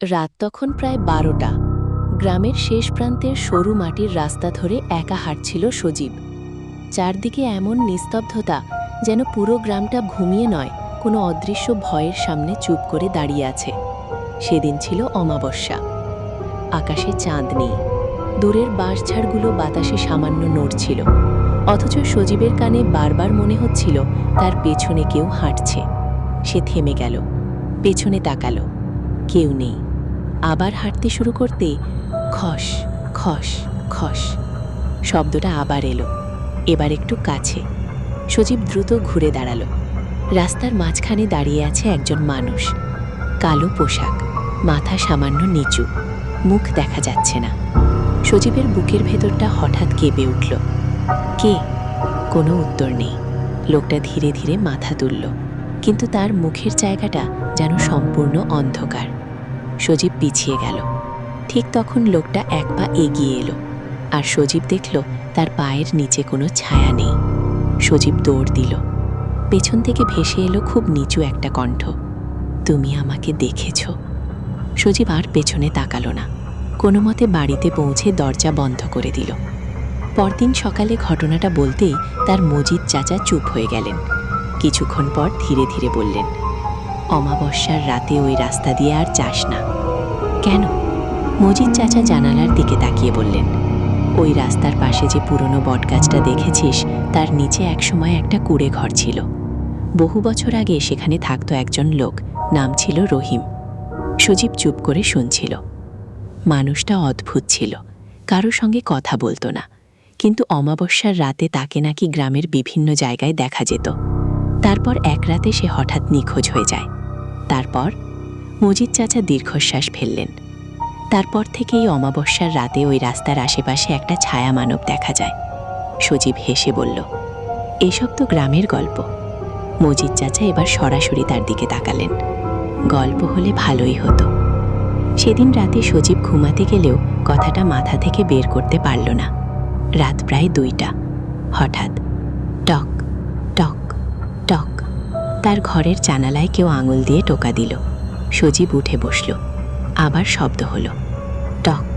রাত তখন প্রায় 12টা। গ্রামের শেষ প্রান্তের সরু মাটির রাস্তা ধরে একা হাঁটছিল সজীব। চারদিকে এমন নিস্তব্ধতা, যেন পুরো গ্রামটা ঘুমিয়ে নয়, কোনো অদৃশ্য ভয়ের সামনে চুপ করে দাঁড়িয়ে আছে। সেদিন ছিল অমাবস্যা। আকাশে চাঁদ নেই, দূরের বাঁশঝাড়গুলো বাতাসে সামান্য নড়ছিল, অথচ সজীবের কানে বারবার মনে হচ্ছিল তার পেছনে কেউ হাঁটছে। সে থেমে গেল, পেছনে তাকালো, কেউ নেই। আবার হাঁটতে শুরু করতে খস খস খস শব্দটা আবার এলো, এবার একটু কাছে। সজীব দ্রুত ঘুরে দাঁড়ালো। রাস্তার মাঝখানে দাঁড়িয়ে আছে একজন মানুষ, কালো পোশাক, মাথা সামান্য নিচু, মুখ দেখা যাচ্ছে না। সজীবের বুকের ভেতরটা হঠাৎ কেঁপে উঠল। কে? কোনো উত্তর নেই। লোকটা ধীরে ধীরে মাথা তুলল, কিন্তু তার মুখের জায়গাটা যেন সম্পূর্ণ অন্ধকার। সজীব পিছিয়ে গেল। ঠিক তখন লোকটা এক পা এগিয়ে এলো, আর সজীব দেখল তার পায়ের নিচে কোনো ছায়া নেই। সজীব দৌড় দিল। পেছন থেকে ভেসে এলো খুব নিচু একটা কণ্ঠ, তুমি আমাকে দেখেছ? সজীব আর পেছনে তাকালো না, কোনো মতে বাড়িতে পৌঁছে দরজা বন্ধ করে দিল। পরদিন সকালে ঘটনাটা বলতেই তার মজিদ চাচা চুপ হয়ে গেলেন। কিছুক্ষণ পর ধীরে ধীরে বললেন, অমাবস্যার রাতে ওই রাস্তা দিয়ে আর যাস না। কেন? মজিদ চাচা জানালার দিকে তাকিয়ে বললেন, ওই রাস্তার পাশে যে পুরনো বটগাছটা দেখেছিস, তার নিচে একসময় একটা কুঁড়ে ঘর ছিল। বহু বছর আগে সেখানে থাকতো একজন লোক, নাম ছিল রহিম। সজীব চুপ করে শুনছিল। মানুষটা অদ্ভুত ছিল, কারো সঙ্গে কথা বলতো না, কিন্তু অমাবস্যার রাতে তাকে নাকি গ্রামের বিভিন্ন জায়গায় দেখা যেত। তারপর এক রাতে সে হঠাৎ নিখোঁজ হয়ে যায়। তারপর মজিদ চাচা দীর্ঘশ্বাস ফেললেন। তারপর থেকেই অমাবস্যার রাতে ওই রাস্তার আশেপাশে একটা ছায়া মানব দেখা যায়। সজীব হেসে বলল, এসব তো গ্রামের গল্প। মজিদ চাচা এবার সরাসরি তার দিকে তাকালেন। গল্প হলে ভালোই হতো। সেদিন রাতে সজীব ঘুমাতে গেলেও কথাটা মাথা থেকে বের করতে পারল না। রাত প্রায় 2টা। হঠাৎ টক টক টক, তার ঘরের জানালায় কেউ আঙুল দিয়ে টোকা দিল। সজীব উঠে বসল। আবার শব্দ হলো, টক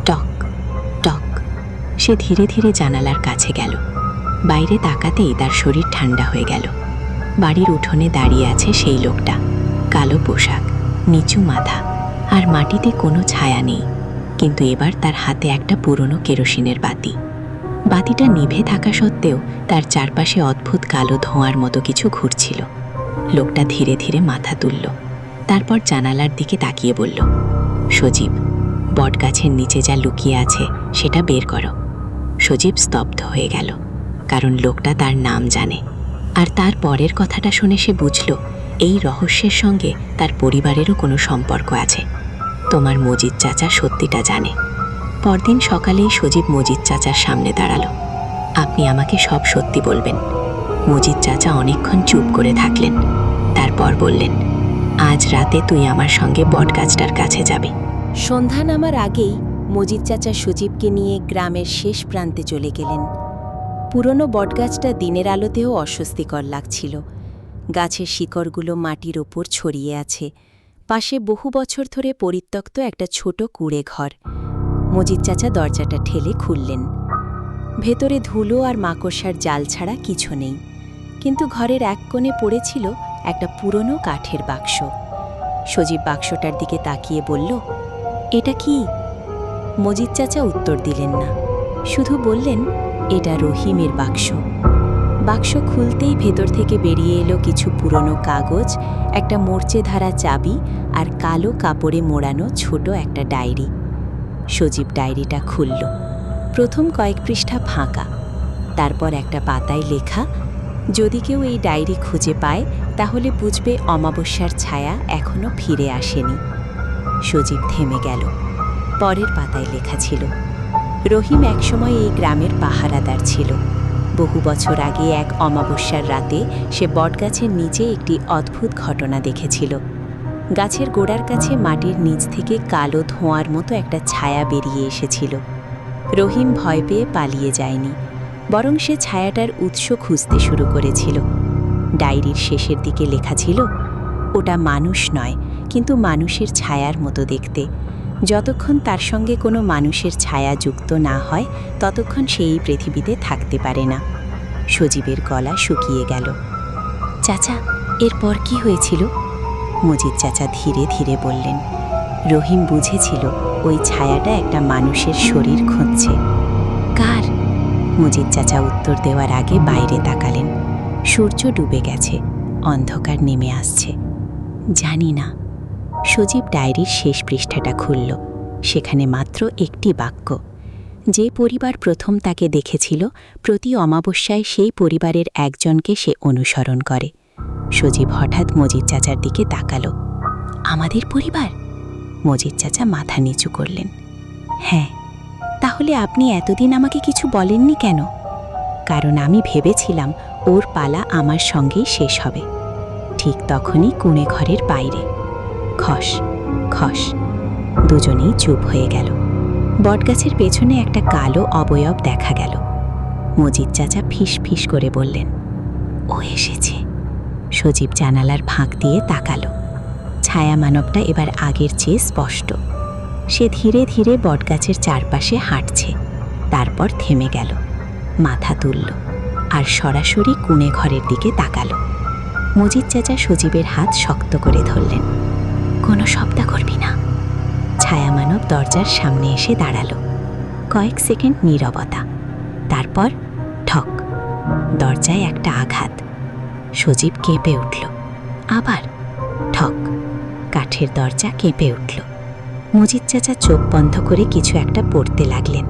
টক টক। সে ধীরে ধীরে জানালার কাছে গেল। বাইরে তাকাতেই তার শরীর ঠান্ডা হয়ে গেল। বাড়ির উঠোনে দাঁড়িয়ে আছে সেই লোকটা, কালো পোশাক, নিচু মাথা, আর মাটিতে কোনো ছায়া নেই। কিন্তু এবার তার হাতে একটা পুরনো কেরোসিনের বাতি। বাতিটা নিভে থাকা সত্ত্বেও তার চারপাশে অদ্ভুত কালো ধোঁয়ার মতো কিছু ঘুরছিল। লোকটা ধীরে ধীরে মাথা তুলল, তারপর জানালার দিকে তাকিয়ে বলল, সজীব, বটগাছের নিচে যা লুকিয়ে আছে সেটা বের করো। সজীব স্তব্ধ হয়ে গেল, কারণ লোকটা তার নাম জানে। আর তার পরের কথাটা শুনে সে বুঝল, এই রহস্যের সঙ্গে তার পরিবারেরও কোনো সম্পর্ক আছে। তোমার মজিদ চাচা সত্যিটা জানে। পরদিন সকালেই সজীব মজিদ চাচার সামনে দাঁড়ালো। আপনি আমাকে সব সত্যি বলবেন। মজিদ চাচা অনেকক্ষণ চুপ করে থাকলেন, তারপর বললেন, আজ রাতে তুই আমার সঙ্গে বটগাছটার কাছে যাবি। সন্ধ্যা নামার আগেই মজিদ চাচা সজীবকে নিয়ে গ্রামের শেষ প্রান্তে চলে গেলেন। পুরনো বটগাছটা দিনের আলোতেও অস্বস্তিকর লাগছিল। গাছের শিকড়গুলো মাটির ওপর ছড়িয়ে আছে। পাশে বহু বছর ধরে পরিত্যক্ত একটা ছোট কুঁড়ে ঘর। মজিদ চাচা দরজাটা ঠেলে খুললেন। ভেতরে ধুলো আর মাকড়সার জাল ছাড়া কিছু নেই, কিন্তু ঘরের এক কোণে পড়েছিল একটা পুরনো কাঠের বাক্স। সজীব বাক্সটার দিকে তাকিয়ে বলল, এটা কি? মজিদ চাচা উত্তর দিলেন না, শুধু বললেন, এটা রহিমের বাক্স। বাক্স খুলতেই ভেতর থেকে বেরিয়ে এলো কিছু পুরনো কাগজ, একটা মরচে ধারা চাবি আর কালো কাপড়ে মোড়ানো ছোট একটা ডায়েরি। সজীব ডায়েরিটা খুলল। প্রথম কয়েক পৃষ্ঠা ফাঁকা, তারপর একটা পাতায় লেখা, যদি কেউ এই ডায়েরি খুঁজে পায় তাহলে বুঝবে অমাবস্যার ছায়া এখনো ফিরে আসেনি। সজীব থেমে গেল। পরের পাতায় লেখা ছিল, রহিম একসময় এই গ্রামের পাহারাদার ছিল। বহু বছর আগে এক অমাবস্যার রাতে সে বটগাছের নিচে একটি অদ্ভুত ঘটনা দেখেছিল। গাছের গোড়ার কাছে মাটির নিচ থেকে কালো ধোঁয়ার মতো একটা ছায়া বেরিয়ে এসেছিল। রহিম ভয় পেয়ে পালিয়ে যায়নি, বরং সে ছায়াটার উৎস খুঁজতে শুরু করেছিল। ডায়েরির শেষের দিকে লেখা ছিল, ওটা মানুষ নয়, কিন্তু মানুষের ছায়ার মতো দেখতে। যতক্ষণ তার সঙ্গে কোনো মানুষের ছায়া যুক্ত না হয় ততক্ষণ সেই পৃথিবীতে থাকতে পারে না। সজীবের গলা শুকিয়ে গেল। চাচা, এরপর কি হয়েছিল? মজিদ চাচা ধীরে ধীরে বললেন। রহিম বুঝেছিল ওই ছায়াটা একটা মানুষের শরীর খুঁজছে। কার? মজিদ চাচা উত্তর দেওয়ার আগে বাইরে তাকালেন। সূর্য ডুবে গেছে, অন্ধকার নেমে আসছে। জানি না। সজীব ডায়েরির শেষ পৃষ্ঠাটা খুলল। সেখানে মাত্র একটি বাক্য। যে পরিবার প্রথম তাকে দেখেছিল, প্রতি অমাবস্যায় সেই পরিবারের একজনকে সে অনুসরণ করে। সজীব হঠাৎ মজিদ চাচার দিকে তাকালো। আমাদের পরিবার? মজিদ চাচা মাথা নিচু করলেন। হ্যাঁ। তাহলে আপনি এতদিন আমাকে কিছু বলেননি কেন? কারণ আমি ভেবেছিলাম ওর পালা আমার সঙ্গেই শেষ হবে। ঠিক তখনই কুঁড়ে ঘরের বাইরে খস খস। দুজনেই চুপ হয়ে গেল। বটগাছের পেছনে একটা কালো অবয়ব দেখা গেল। মজিদ চাচা ফিস ফিস করে বললেন, ও এসেছে। সজীব জানালার ফাঁক দিয়ে তাকালো। ছায়া মানবটা এবার আগের চেয়ে স্পষ্ট। সে ধীরে ধীরে বটগাছের চারপাশে হাঁটছে, তারপর থেমে গেল, মাথা তুলল আর সরাসরি কুঁড়ে ঘরের দিকে তাকালো। মজিদ চাচা সজীবের হাত শক্ত করে ধরলেন। কোনো শব্দ করবি না। ছায়া মানব দরজার সামনে এসে দাঁড়ালো। কয়েক সেকেন্ড নীরবতা, তারপর ঠক। দরজায় একটা আঘাত। সজীব কেঁপে উঠল। আবার ঠক। কাঠের দরজা কেঁপে উঠল। মজিদ চাচা চোখ বন্ধ করে কিছু একটা পড়তে লাগলেন।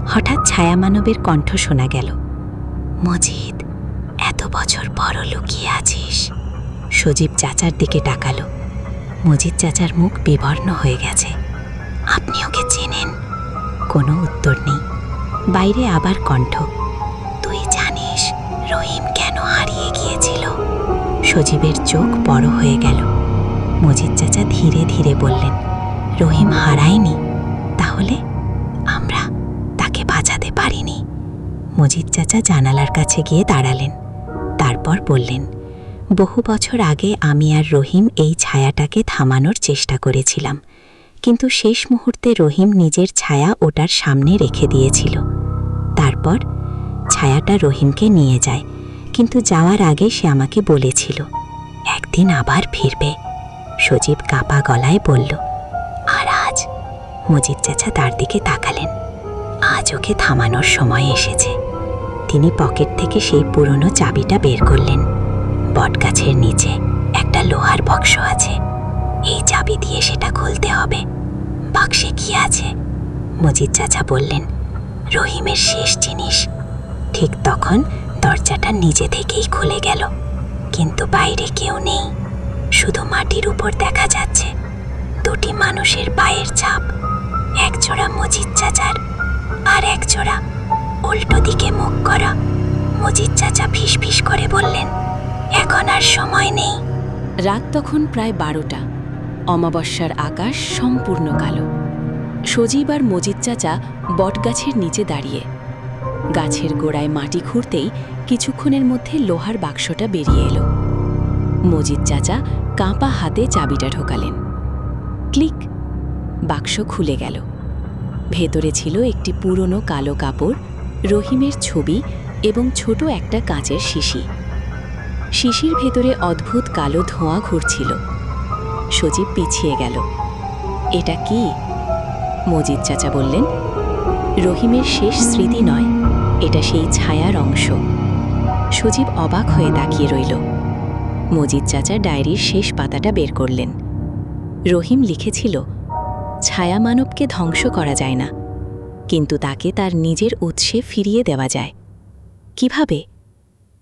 হঠাৎ ছায়া মানবের কণ্ঠ শোনা গেল। মজিদ, এত বছর পরও লুকিয়ে আছিস। সজীব চাচার দিকে তাকালো। মজিদ চাচার মুখ বিবর্ণ হয়ে গেছে। আপনি ওকে চেনেন? কোনো উত্তর নেই। বাইরে আবার কণ্ঠ। তুই জানিস রহিম কেন হারিয়ে গিয়েছিল? সজীবের চোখ বড় হয়ে গেল। মজিদ চাচা ধীরে ধীরে বললেন, রহিম হারায়নি। তাহলে আমরা তাকে বাঁচাতে পারিনি। মজিদ চাচা জানালার কাছে গিয়ে দাঁড়ালেন। তারপর বললেন, বহু বছর আগে আমি আর রহিম এই ছায়াটাকে থামানোর চেষ্টা করেছিলাম, কিন্তু শেষ মুহূর্তে রহিম নিজের ছায়া ওটার সামনে রেখে দিয়েছিল। তারপর ছায়াটা রহিমকে নিয়ে যায়, কিন্তু যাওয়ার আগে সে আমাকে বলেছিল একদিন আবার ফিরবে। সজীব কাঁপা গলায় বলল, আর আজ? মজিদ চাচা তার দিকে তাকালেন। আজ ওকে থামানোর সময় এসেছে। তিনি পকেট থেকে সেই পুরনো চাবিটা বের করলেন। বটগাছের নিচে একটা লোহার বাক্স আছে। এই চাবি দিয়ে সেটা খুলতে হবে। বাক্সে কি আছে? মজিদ চাচা বললেন, রহিমের শেষ জিনিস। ঠিক তখন দরজাটা নিজে থেকেই খুলে গেল, কিন্তু বাইরে কেউ নেই। শুধু মাটির উপর দেখা যাচ্ছে দুটি মানুষের পায়ের ছাপ, একজোড়া মজিদ চাচার আর একজোড়া উল্টো দিকে মুখ করা। মজিদ চাচা ফিস ফিস করে বললেন, এখন আর সময় নেই। রাত তখন প্রায় 12টা। অমাবস্যার আকাশ সম্পূর্ণ কালো। সজীব আর মজিদ চাচা বটগাছের নিচে দাঁড়িয়ে। গাছের গোড়ায় মাটি খুঁড়তেই কিছুক্ষণের মধ্যে লোহার বাক্সটা বেরিয়ে এলো। মজিদ চাচা কাঁপা হাতে চাবিটা ঢোকালেন। ক্লিক! বাক্স খুলে গেল। ভেতরে ছিল একটি পুরনো কালো কাপড়, রহিমের ছবি এবং ছোট একটা কাঁচের শিশি। শিশির ভেতরে অদ্ভুত কালো ধোঁয়া ঘুরছিল। সজীব পিছিয়ে গেল। এটা কি? মজিদ চাচা বললেন, রহিমের শেষ স্মৃতি নয়, এটা সেই ছায়ার অংশ। সজীব অবাক হয়ে তাকিয়ে রইল। মজিদ চাচা ডায়েরির শেষ পাতাটা বের করলেন। রহিম লিখেছিল, ছায়া মানবকে ধ্বংস করা যায় না, কিন্তু তাকে তার নিজের উৎসে ফিরিয়ে দেওয়া যায়। কিভাবে?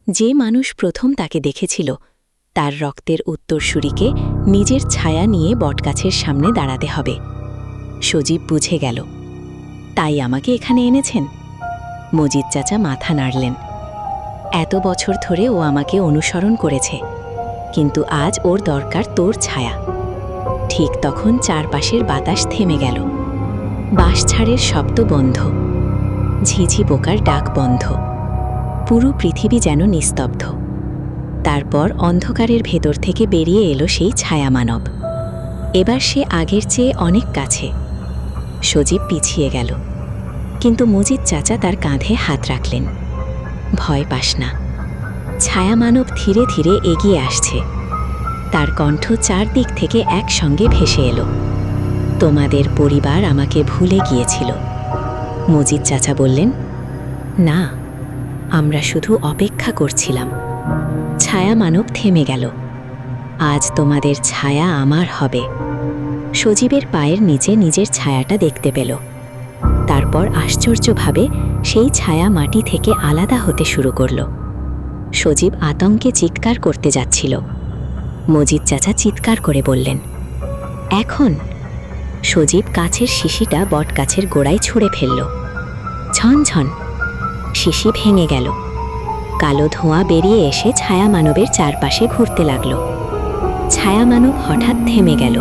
যে মানুষ প্রথম তাকে দেখেছিল, তার রক্তের উত্তরসূরিকে নিজের ছায়া নিয়ে বটগাছের সামনে দাঁড়াতে হবে। সজীব বুঝে গেল। তাই আমাকে এখানে এনেছেন? মজিদ চাচা মাথা নাড়লেন। এত বছর ধরে ও আমাকে অনুসরণ করেছে, কিন্তু আজ ওর দরকার তোর ছায়া। ঠিক তখন চারপাশের বাতাস থেমে গেল। বাঁশঝাড়ের শব্দ বন্ধ, ঝিঝি পোকার ডাক বন্ধ। পুরো পৃথিবী যেন নিস্তব্ধ। তারপর অন্ধকারের ভেতর থেকে বেরিয়ে এলো সেই ছায়া মানব। এবার সে আগের চেয়ে অনেক কাছে। সজীব পিছিয়ে গেল, কিন্তু মজিদ চাচা তার কাঁধে হাত রাখলেন। ভয় পাস না, ছায়া মানব ধীরে ধীরে এগিয়ে আসছে। তার কণ্ঠ চারদিক থেকে একসঙ্গে ভেসে এলো। তোমাদের পরিবার আমাকে ভুলে গিয়েছিল। মজিদ চাচা বললেন, না, আমরা শুধু অপেক্ষা করছিলাম। ছায়া মানব থেমে গেল। আজ তোমাদের ছায়া আমার হবে। সজীবের পায়ের নিচে নিজের ছায়াটা দেখতে পেল। তারপর আশ্চর্যভাবে সেই ছায়া মাটি থেকে আলাদা হতে শুরু করল। সজীব আতঙ্কে চিৎকার করতে যাচ্ছিল। মজিদ চাচা চিৎকার করে বললেন, এখন। সজীব কাছের শিশিটা বটগাছের গোড়ায় ছুঁড়ে ফেলল। ঝনঝন শিশি ভেঙে গেল। কালো ধোঁয়া বেরিয়ে এসে ছায়া মানবের চারপাশে ঘুরতে লাগল। ছায়া মানব হঠাৎ থেমে গেল।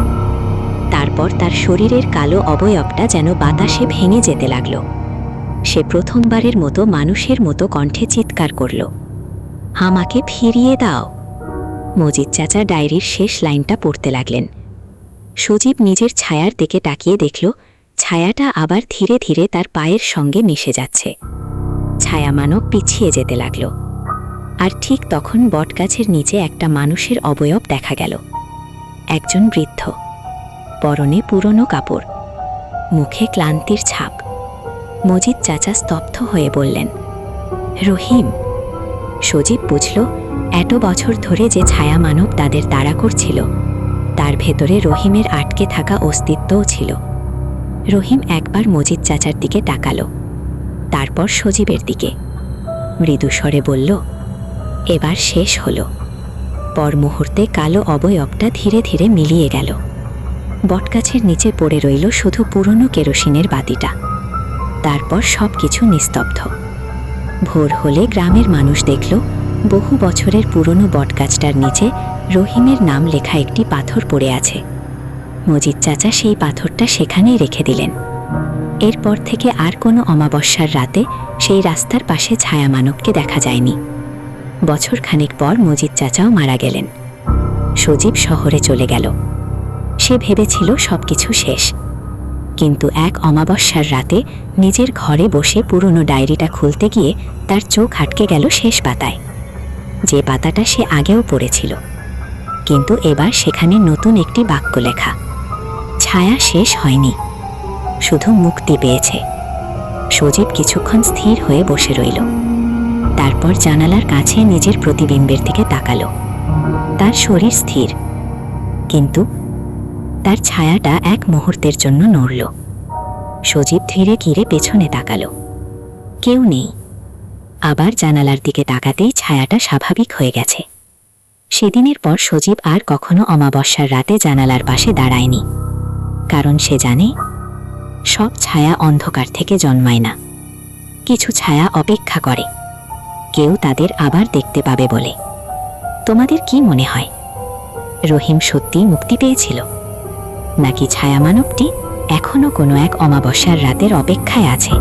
তারপর তার শরীরের কালো অবয়বটা যেন বাতাসে ভেঙে যেতে লাগল। সে প্রথমবারের মতো মানুষের মতো কণ্ঠে চিৎকার করল, আমাকে ফিরিয়ে দাও। মজিদ চাচা ডায়েরির শেষ লাইনটা পড়তে লাগলেন। সজীব নিজের ছায়ার দিকে তাকিয়ে দেখল, ছায়াটা আবার ধীরে ধীরে তার পায়ের সঙ্গে মিশে যাচ্ছে। ছায়া মানব পিছিয়ে যেতে লাগল। আর ঠিক তখন বটগাছের নিচে একটা মানুষের অবয়ব দেখা গেল। একজন বৃদ্ধ, পরনে পুরনো কাপড়, মুখে ক্লান্তির ছাপ। মজিদ চাচা স্তব্ধ হয়ে বললেন, রহিম। সজীব বুঝল, এত বছর ধরে যে ছায়া মানব তাদের তাড়া করছিল, তার ভেতরে রহিমের আটকে থাকা অস্তিত্বও ছিল। রহিম একবার মজিদ চাচার দিকে তাকালো, তারপর সজীবের দিকে। মৃদুস্বরে বলল, এবার শেষ হলো। পর মুহূর্তে কালো অবয়বটা ধীরে ধীরে মিলিয়ে গেল। বটগাছের নিচে পড়ে রইল শুধু পুরনো কেরোসিনের বাতিটা। তারপর সব কিছু নিস্তব্ধ। ভোর হলে গ্রামের মানুষ দেখল, বহু বছরের পুরনো বটগাছটার নিচে রহিমের নাম লেখা একটি পাথর পড়ে আছে। মজিদ চাচা সেই পাথরটা সেখানেই রেখে দিলেন। এরপর থেকে আর কোনো অমাবস্যার রাতে সেই রাস্তার পাশে ছায়া মানবকে দেখা যায়নি। বছরখানেক পর মজিদ চাচাও মারা গেলেন। সজীব শহরে চলে গেল। সে ভেবেছিল সবকিছু শেষ, কিন্তু এক অমাবস্যার রাতে নিজের ঘরে বসে পুরনো ডায়েরিটা খুলতে গিয়ে তার চোখ আটকে গেল শেষ পাতায়, যে পাতাটা সে আগেও পড়েছিল। কিন্তু এবার সেখানে নতুন একটি বাক্য লেখা, ছায়া শেষ হয়নি, শুধু মুক্তি পেয়েছে। সজীব কিছুক্ষণ স্থির হয়ে বসে রইল। তারপর জানালার কাছে নিজের প্রতিবিম্বের দিকে তাকালো। তার শরীর স্থির, কিন্তু তার ছায়াটা এক মুহূর্তের জন্য নড়ল। সজীব ধীরে ধীরে পেছনে তাকালো। কেউ নেই। আবার জানালার দিকে তাকাতেই ছায়াটা স্বাভাবিক হয়ে গেছে। সেদিনের পর সজীব আর কখনো অমাবস্যার রাতে জানালার পাশে দাঁড়ায়নি, কারণ সে জানে, সব ছায়া অন্ধকার থেকে জন্মায় না। কিছু ছায়া অপেক্ষা করে, কেউ তাদের আবার দেখতে পাবে বলে। তোমাদের কি মনে হয়, রহিম সত্যি মুক্তি পেয়েছিল, নাকি ছায়া মানবটি এখনো কোনো এক অমাবস্যার রাতের অপেক্ষায় আছে?